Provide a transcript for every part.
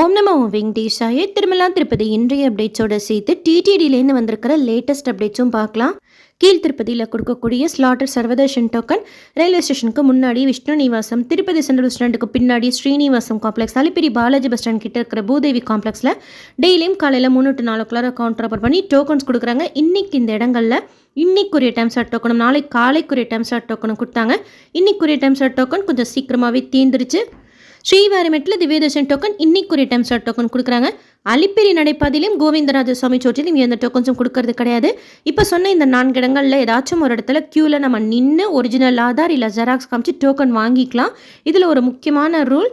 ஓம் நமோ வெங்கடேஷாய. திருமலா திருப்பதி இன்றைய அப்டேட்ஸோட சேர்த்து டிடிடிலேருந்து வந்திருக்கிற லேட்டஸ்ட் அப்டேட்ஸும் பார்க்கலாம். கீழ் திருப்பதியில் கொடுக்கக்கூடிய ஸ்லாட்டர் சர்வதர்ஷன் டோக்கன் ரயில்வே ஸ்டேஷனுக்கு முன்னாடி விஷ்ணு நிவாசம், திருப்பதி சென்ட்ரல் ஸ்டாண்டுக்கு பின்னாடி Srinivasam complex, Alipiri Balaji bus stand கிட்ட இருக்கிற பூதேவி காம்ப்ளெக்ஸில் டெய்லியும் காலையில் 3 to 4 கவுண்டர் ஓப்பன் பண்ணி டோக்கன்ஸ் கொடுக்குறாங்க. இன்னைக்கு இந்த இடங்களில் இன்னைக்குரிய டைம் ஸ்லாட் டோக்கனும் நாளை காலைக்குரிய டைம் ஸ்லாட் டோக்கனும் கொடுத்தாங்க. இன்னைக்குரிய டைம் ஸ்லாட் டோக்கன் கொஞ்சம் சீக்கிரமாகவே தீர்ந்துருச்சு. ஸ்ரீவாரிமெட்டில் Divya Darshan token இன்னைக்குரிய time slot token கொடுக்குறாங்க. அலிப்பிரி நடைபாதையிலும் கோவிந்தராஜ சுவாமி சோற்றிலும் எந்த டோக்கன்ஸும் கொடுக்கறது கிடையாது. இப்போ சொன்ன இந்த 4 இடங்களில் ஏதாச்சும் ஒரு இடத்துல க்யூவில் நம்ம நின்று ஒரிஜினல் ஆதார் இல்லை ஜெராக்ஸ் காமிச்சு டோக்கன் வாங்கிக்கலாம். இதில் ஒரு முக்கியமான ரூல்,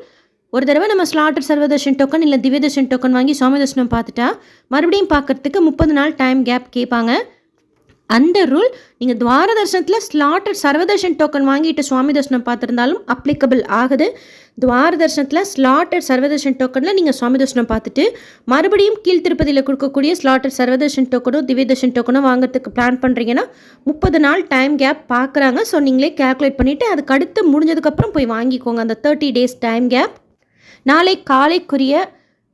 ஒரு தடவை நம்ம ஸ்லாட்டர் சர்வதர்ஷன் டோக்கன் இல்லை திவ்யதர்ஷன் டோக்கன் வாங்கி சுவாமி தர்ஷனம் பார்த்துட்டா மறுபடியும் பார்க்கறதுக்கு 30 நாள் டைம் கேப் கேட்பாங்க. அந்த ரூல் நீங்கள் துவார தர்ஷனத்தில் ஸ்லாட்டர் சர்வதர்ஷன் டோக்கன் வாங்கிட்டு சுவாமி தர்ஷனம் பார்த்துருந்தாலும் அப்ளிகபிள் ஆகுது. துவார தர்ஷனத்தில் ஸ்லாட்டர் சர்வதர்ஷன் டோக்கனில் நீங்கள் சுவாமி தர்ஷனம் பார்த்துட்டு மறுபடியும் கீழ் திருப்பதியில் கொடுக்கக்கூடிய ஸ்லாட்டர் சர்வதர்ஷன் டோக்கனோ திவ்யதர்ஷன் டோக்கனோ வாங்குறதுக்கு பிளான் பண்ணுறீங்கன்னா 30 நாள் டைம் கேப் பார்க்குறாங்க. ஸோ நீங்களே கேல்குலேட் பண்ணிவிட்டு அதுக்கு அடுத்து முடிஞ்சதுக்கப்புறம் போய் வாங்கிக்கோங்க அந்த 30 days டைம் கேப். நாளை காலைக்குரிய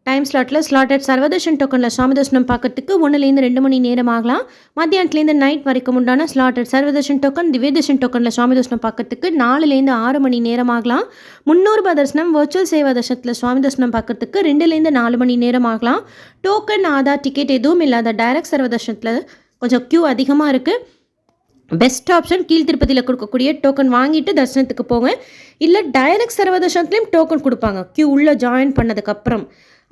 டைம் ஸ்லாட்டில் ஸ்லாட்டட் சர்வதர்ஷன் டோக்கனில் சுவாமி தர்ஷனம் பார்க்கறதுக்கு 1லேருந்து 2 மணி நேரம் ஆகலாம். மத்தியானத்துலேருந்து நைட் வரைக்கும் உண்டான ஸ்லாட்டட் சர்வதர்ஷன் டோக்கன் திவ்யதர்ஷன் டோக்கனில் சுவாமி தர்ஷனம் பார்க்கறதுக்கு 4லேருந்து 6 மணி நேரம் ஆகலாம். 300 ரூபாய் தர்ஷனம் வர்ச்சுவல் சேவா தர்ஷனத்தில் சுவாமி தர்ஷனம் பார்க்கறதுக்கு 2லேருந்து 4 மணி நேரம் ஆகலாம். டோக்கன் ஆதார் டிக்கெட் எதுவும் இல்லாத டைரக்ட் சர்வதர்ஷனத்தில் கொஞ்சம் க்யூ அதிகமாக இருக்குது. பெஸ்ட் ஆப்ஷன் கீழ் திருப்பதியில் கொடுக்கக்கூடிய டோக்கன் வாங்கிட்டு தர்ஷனத்துக்கு போங்க. இல்லை டைரக்ட் சர்வதர்ஷனத்துலேயும் டோக்கன் கொடுப்பாங்க க்யூ உள்ளே ஜாயின் பண்ணதுக்கப்புறம்.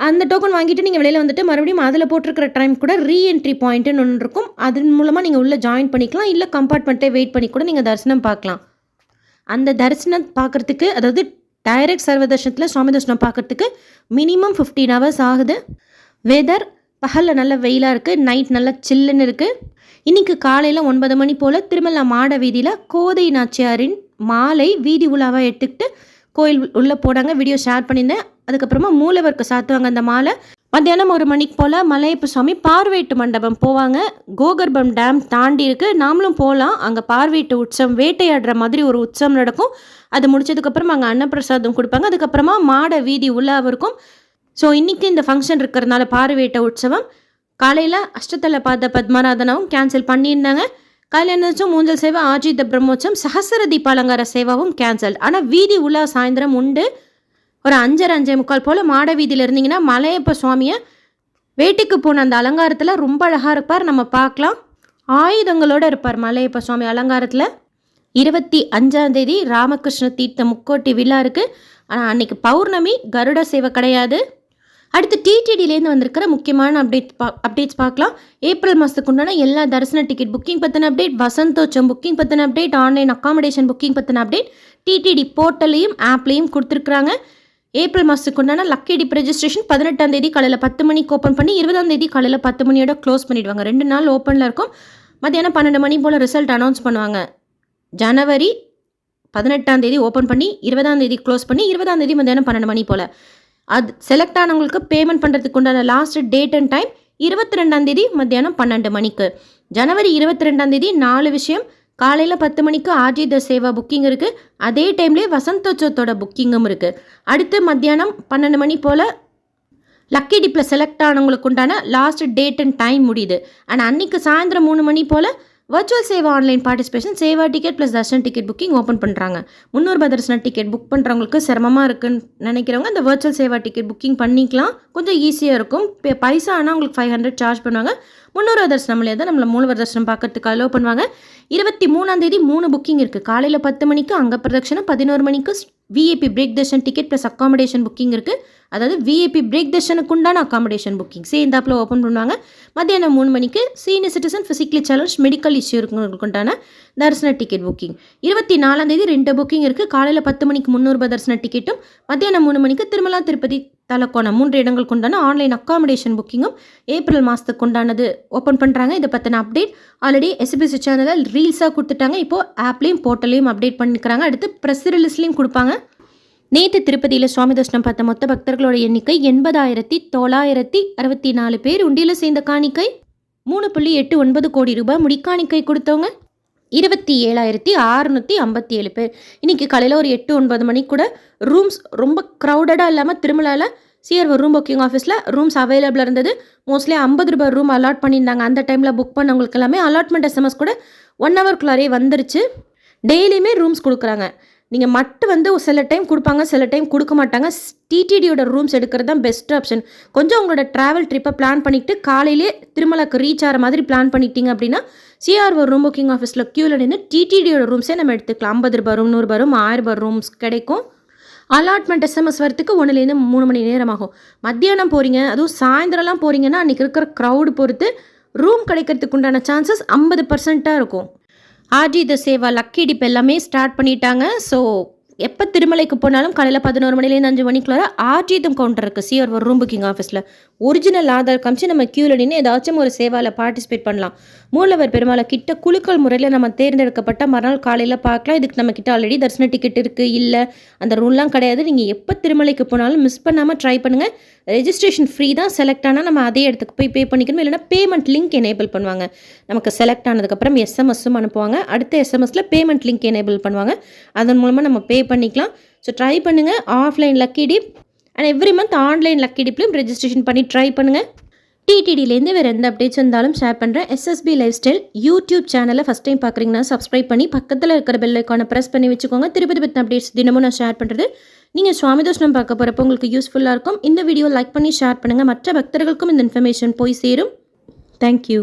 அந்த டோக்கன் வாங்கிட்டு நீங்கள் வெளியில் வந்துட்டு மறுபடியும் அதில் போட்டிருக்கிற டைம் கூட ரீஎன்ட்ரி பாயிண்ட்டுன்னு ஒன்று இருக்கும். அதன் மூலமாக நீங்கள் உள்ளே ஜாயின் பண்ணிக்கலாம். இல்லை கம்பார்ட்மெண்ட்டே வெயிட் பண்ணி கூட நீங்கள் தரிசனம் பார்க்கலாம். அந்த தரிசனம் பார்க்குறதுக்கு, அதாவது டைரக்ட் சர்வதர்ஷனத்தில் சுவாமி தர்ஷனம் பார்க்குறதுக்கு மினிமம் 15 hours ஆகுது. வெதர் பகலில் நல்ல வெயிலாக இருக்குது, நைட் நல்லா சில்லுன்னு இருக்குது. இன்றைக்கி காலையில் 9 மணி போல் திருமலா மாட வீதியில் கோதை நாச்சியாரின் மாலை வீதி உலாவாக எடுத்துக்கிட்டு கோயில் உள்ளே போனாங்க. வீடியோ ஷேர் பண்ணியிருந்தேன். அதுக்கப்புறமா மூலவருக்கு சாத்துவாங்க அந்த மாலை. மத்தியானம் 1 மணிக்கு போல் மலையப்ப சுவாமி பார்வையீட்டு மண்டபம் போவாங்க. கோகர்பம் டேம் தாண்டி இருக்குது, நாமளும் போகலாம். அங்கே பார்வையீட்டு உற்சவம், வேட்டையாடுற மாதிரி ஒரு உற்சவம் நடக்கும். அது முடிச்சதுக்கப்புறம் அங்கே அன்னப்பிரசாதம் கொடுப்பாங்க. அதுக்கப்புறமா மாட வீதி உலாவும் இருக்கும். ஸோ இன்றைக்கி இந்த ஃபங்க்ஷன் இருக்கிறதுனால பார்வையிட்ட உற்சவம் காலையில் அஷ்டத்தல பாத பத்மநாதனாவும் கேன்சல் பண்ணியிருந்தாங்க. காலையில் என்னச்சும் மூஞ்சல் சேவை, ஆஜித பிரம்மோற்சவம், சஹசிர தீபாலங்கார சேவாவும் கேன்சல். ஆனால் வீதி உலா சாயந்தரம் உண்டு. ஒரு 5:30 போல் மாட வீதியில் இருந்தீங்கன்னா மலையப்ப சுவாமியை வேட்டைக்கு போன அந்த அலங்காரத்தில் ரொம்ப அழகாக இருப்பார், நம்ம பார்க்கலாம். ஆயுதங்களோடு இருப்பார் மலையப்ப சுவாமி அலங்காரத்தில். 25ஆம் தேதி ராமகிருஷ்ண தீர்த்த முக்கோட்டி விழா இருக்குது. ஆனால் அன்றைக்கி பௌர்ணமி, கருட சேவை கிடையாது. அடுத்து டிடிடிலேருந்து வந்திருக்கிற முக்கியமான அப்டேட்ஸ் பார்க்கலாம். ஏப்ரல் மாதத்துக்கு உண்டான எல்லா தரிசன டிக்கெட் புக்கிங் பற்றின அப்டேட், வசந்தோச்சம் புக்கிங் பற்றின அப்டேட், ஆன்லைன் அக்காமடேஷன் புக்கிங் பற்றின அப்டேட் டிடிடி போர்ட்டலையும் ஆப்லேயும் கொடுத்துருக்குறாங்க. ஏப்ரல் மாதத்துக்கு உண்டான லக்கி டிப் ரெஜிஸ்ட்ரேஷன் 18ஆம் தேதி காலையில் 10 மணிக்கு ஓப்பன் பண்ணி 20ஆம் தேதி காலையில் 10 மணியோட க்ளோஸ் பண்ணிவிடுவாங்க. 2 நாள் ஓப்பனில் இருக்கும். மத்தியானம் 12 மணி போல் ரிசல்ட் அனௌன்ஸ் பண்ணுவாங்க. ஜனவரி 18ஆம் தேதி ஓப்பன் பண்ணி 20ஆம் தேதி க்ளோஸ் பண்ணி 20ஆம் தேதி மத்தியானம் 12 மணி போல். அது செலக்ட் ஆனவங்களுக்கு பேமெண்ட் பண்ணுறதுக்கு உண்டான லாஸ்ட் டேட் அண்ட் டைம் 22ஆம் தேதி மத்தியானம் 12 மணிக்கு. ஜனவரி 22ஆம் தேதி 4 விஷயம். காலையில் 10 மணிக்கு ஆஜித சேவா புக்கிங் இருக்குது. அதே டைம்லேயே வசந்தோற்சவத்தோட புக்கிங்கும் இருக்குது. அடுத்து மத்தியானம் 12 மணி போல் லக்கி டிப்பில் செலக்ட் ஆனவங்களுக்கு உண்டான லாஸ்ட் டேட் அண்ட் டைம் முடியுது. ஆனால் அன்றைக்கி சாயந்தரம் 3 மணி போல் virtual seva online participation seva ticket plus darshan ticket booking open பண்ணுறாங்க. 300 ரூபாய் தர்ஷன டிக்கெட் புக் பண்ணுறவங்களுக்கு சிரமமாக இருக்குன்னு நினைக்கிறவங்க இந்த வர்ச்சுவல் சேவா டிக்கெட் புக்கிங் பண்ணிக்கலாம். கொஞ்சம் ஈஸியாக இருக்கும். பைசா ஆனால் உங்களுக்கு 500 சார்ஜ் பண்ணுவாங்க. 300 ரூபாய் தர்ஷனம்லேயே தான் நம்மளை மூலவர் தர்ஷனம் பார்க்கறதுக்கு அலோவ் பண்ணுவாங்க. 23ஆம் தேதி 3 புக்கிங் இருக்குது. காலையில் 10 மணிக்கு அங்கே பிரதட்சணம், 11 மணிக்கு VIP break Darshan ticket plus accommodation booking இருக்குது. அதாவது விஐபி பிரேக் தர்ஷனுக்கு உண்டான அக்காமடேஷன் புக்கிங் சேர்ந்தாப்பில் ஓப்பன் பண்ணுவாங்க. மத்தியானம் 3 மணிக்கு senior citizen, physically challenge, medical issue இருக்கிறவங்களுக்கு உண்டான தரிசன டிக்கெட் புக்கிங். 24ஆம் தேதி 2 புக்கிங் இருக்குது. காலையில் 10 மணிக்கு 300 ரூபாய் தரிசன டிக்கெட்டும், மத்தியானம் 3 மணிக்கு திருமலா திருப்பதி தலக்கோணம் 3 இடங்களுக்கு உண்டான ஆன்லைன் அக்காமடேஷன் புக்கிங்கும் ஏப்ரல் மாதத்துக்கு உண்டானது ஓப்பன் பண்ணுறாங்க. இதை பற்றின அப்டேட் ஆல்ரெடி எஸ்பிசி சேனலில் ரீல்ஸாக கொடுத்துட்டாங்க. இப்போது ஆப்லேயும் போர்ட்டலையும் அப்டேட் பண்ணிக்கிறாங்க. அடுத்து ப்ரெஸ் ரிலீஸ்லையும் கொடுப்பாங்க. நேற்று திருப்பதியில் சுவாமி தர்ஷனம் பார்த்த மொத்த பக்தர்களோட எண்ணிக்கை 80,964 பேர். உண்டியில் சேர்ந்த காணிக்கை 3.89 கோடி ரூபாய். முடிக்காணிக்கை கொடுத்தவங்க 27,657 பேர். இன்றைக்கி காலையில் ஒரு 8-9 மணிக்கு கூட ரூம்ஸ் ரொம்ப க்ரௌடடாக இல்லாமல் திருமலாவில் சிஆர்ஓ ரூம் புக்கிங் ஆஃபீஸில் ரூம்ஸ் அவைலபிளாக இருந்தது. மோஸ்ட்லி ₹50 ரூம் அலாட் பண்ணியிருந்தாங்க. அந்த டைமில் புக் பண்ணவங்களுக்கு எல்லாமே அலாட்மெண்ட் எஸ்எம்எஸ் கூட 1 ஹவர்க்குள்ளாரே வந்துருச்சு. டெய்லியுமே ரூம்ஸ் கொடுக்குறாங்க. நீங்கள் மட்டும் வந்து சில டைம் கொடுப்பாங்க, சில டைம் கொடுக்க மாட்டாங்க. டிடிடியோட ரூம்ஸ் எடுக்கிறது தான் பெஸ்ட் ஆப்ஷன். கொஞ்சம் உங்களோட ட்ராவல் ட்ரிப்பை பிளான் பண்ணிவிட்டு காலையிலே திருமலாக்கு ரீச் ஆகிற மாதிரி பிளான் பண்ணிட்டீங்க அப்படின்னா சிஆர்ஓ ரூம் புக்கிங் ஆஃபீஸில் க்யூவில் நின்று டிடிடியோட ரூம்ஸே நம்ம எடுத்துக்கலாம். ₹50 ரூம், ₹100 ரூம், ₹1000 ரூம்ஸ் கிடைக்கும். அலாட்மெண்ட் எஸ்எம்எஸ் வரத்துக்கு 1லேருந்து 3 மணி நேரம் ஆகும். மத்தியானம் போகிறீங்க, அதுவும் சாயந்தரம்லாம் போகிறீங்கன்னா அன்றைக்கி இருக்கிற க்ரௌடு பொறுத்து ரூம் கிடைக்கிறதுக்கு உண்டான சான்சஸ் 50% இருக்கும். ஆர்ஜித சேவா லக்கி டிப் எல்லாமே ஸ்டார்ட் பண்ணிட்டாங்க. ஸோ எப்போ திருமலைக்கு போனாலும் காலையில் 11 மணிலேருந்து 5 மணிக்குள்ளார ஆர்ஜிதம் கவுண்டர் இருக்குது சிஆர்ஓ ரூம் புக்கிங் ஆஃபீஸில். ஒரிஜினல் ஆதார் காமிச்சு நம்ம க்யூவில் நின்று ஏதாச்சும் ஒரு சேவாவில் பார்ட்டிசிபேட் பண்ணலாம். மூலவர் பெருமாளை கிட்ட குலுக்கல் முறையில் நம்ம தேர்ந்தெடுக்கப்பட்ட மறுநாள் காலையில் பார்க்கலாம். இதுக்கு நம்ம கிட்ட ஆல்ரெடி தரிசன டிக்கெட் இருக்குது, இல்லை அந்த ரூல்லாம் கிடையாது. நீங்கள் எப்போ திருமலைக்கு போனாலும் மிஸ் பண்ணாமல் ட்ரை பண்ணுங்கள். ரெஜிஸ்ட்ரேஷன் ஃப்ரீ தான். செலக்ட் ஆனால் நம்ம அதே இடத்துக்கு போய் பே பண்ணிக்கணும். இல்லைனா பேமெண்ட் லிங்க் எனேபிள் பண்ணுவாங்க. நமக்கு செலக்ட் ஆனதுக்கப்புறம் எஸ்எம்எஸ்ஸும் அனுப்புவாங்க. அடுத்த எஸ்எம்எஸில் பேமெண்ட் லிங்க் எனேபிள் பண்ணுவாங்க. அதன் மூலமாக நம்ம பே பண்ணிக்கலாம். ஸோ ட்ரை பண்ணுங்கள். Offline lucky dip and every month online lucky டிப்லையும் ரெஜிஸ்ட்ரேஷன் பண்ணி ட்ரை பண்ணுங்கள். டிடிடிலேருந்து வேறு எந்த அப்டேட்ஸ் இருந்தாலும் ஷேர் பண்ணுறேன். எஸ்எஸ்பி லைஃப் ஸ்டைல் யூடியூப் சேனலை ஃபஸ்ட் டைம் பார்க்குறீங்கன்னா சப்ஸ்கிரைப் பண்ணி பக்கத்தில் இருக்கிற பெல் ஐக்கானை ப்ரெஸ் பண்ணி வச்சுக்கோங்க. திருப்பதி பற்றின அப்டேட்ஸ் தினமும் நான் ஷேர் பண்ணுறது நீங்கள் சுவாமி தோஷனம் பார்க்க போகிறப்போ உங்களுக்கு யூஸ்ஃபுல்லாக இருக்கும். இந்த வீடியோ லைக் பண்ணி ஷேர் பண்ணுங்கள். மற்ற பக்தர்களுக்கும் இந்த இன்ஃபர்மேஷன் போய் சேரும். தேங்க்யூ.